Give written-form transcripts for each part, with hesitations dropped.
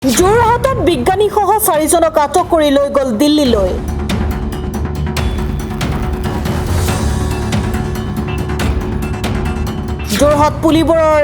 যোৰহাটত বিজ্ঞানীসহ 4জনক আটক কৰি লৈ গ'ল দিল্লীলৈ। যোৰহাট পুলিবোৰৰ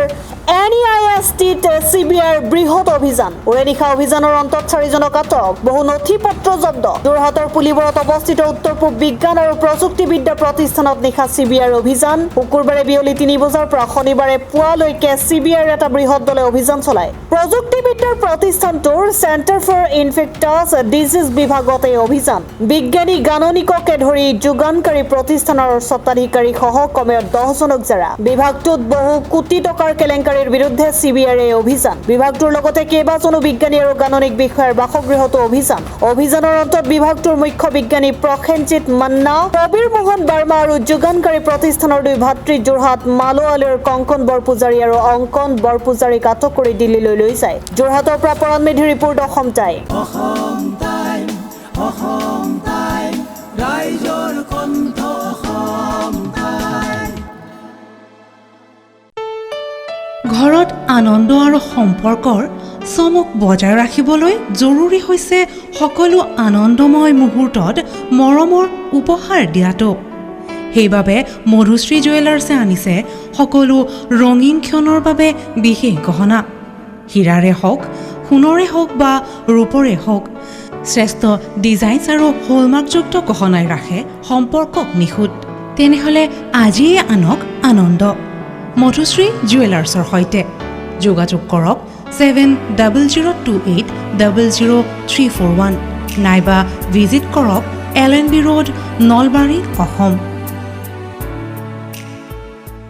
NEISTত CBIৰ বৃহৎ অভিযান। ওৰে নিশা অভিযানৰ অন্তত 4জনক আটক, বহু নথি পত্ৰ জব্দ। যোৰহাটৰ পুলিবোৰত অৱস্থিত উত্তৰ পূব বিজ্ঞান আৰু প্ৰযুক্তিবিদ্যা প্ৰতিষ্ঠানত নিশা CBIৰ অভিযান। শুকুৰবাৰে বিয়লি 3 বজাৰ পৰা শনিবাৰে পুৱালৈকে CBIৰ এটা বৃহৎ দলে অভিযান চলায়। প্ৰযুক্তিবিদ্যাৰ প্ৰতিষ্ঠানটোৰ চেণ্টাৰ ফৰ ইনফেক্টাছ ডিজিজ বিভাগত এই অভিযান। বিজ্ঞানী গাণনিককে ধৰি যোগানকাৰী প্ৰতিষ্ঠানৰ স্বত্বাধিকাৰী সহ কমেও 10জনক জেৰা। বিভাগটোত বহু কোটি টকাৰ কেলেংকাৰী বিৰুদ্ধে CBIৰ এই অভিযান। বিভাগটোৰ লগতে কেইবাজনো বিজ্ঞানী আৰু গাণনিক বিষয়াৰ বাসগৃহতো অভিযান। অভিযানৰ অন্তত বিভাগটোৰ মুখ্য বিজ্ঞানী প্ৰসেনজিৎ মান্না, কবিৰ মোহন বাৰ্মা আৰু যোগানকাৰী প্ৰতিষ্ঠানৰ 2 ভাতৃ যোৰহাট মালোৱালৰ কংকন বৰপূজাৰী আৰু অংকন বৰপূজাৰীক আটক কৰি দিল্লীলৈ লৈ যায়। যোৰহাটৰ পৰা পৰাণ মেধি ৰিপৰ্ট অসম টাইম। ঘৰত আনন্দ আৰু সম্পৰ্কৰ চমক বজাই ৰাখিবলৈ জৰুৰী হৈছে সকলো আনন্দময় মুহূৰ্তত মৰমৰ উপহাৰ দিয়াটো। সেইবাবে মধুশ্ৰী জুৱেলাৰ্ছে আনিছে সকলো ৰঙীন ক্ষণৰ বাবে বিশেষ গহনা। হীৰাৰে হওক, সোণৰে হওক বা ৰূপৰে হওক, শ্ৰেষ্ঠ ডিজাইনছ আৰু হলমাৰ্কযুক্ত গহনাই ৰাখে সম্পৰ্কক নিখুঁত। তেনেহ'লে আজিয়ে আনক আনন্দ মধুশ্ৰী জুৱেলাৰ্ছৰ সৈতে। যোগাযোগ কৰক 7028000341 নাইবা ভিজিট কৰক LNB ৰোড, নলবাৰী, অসম।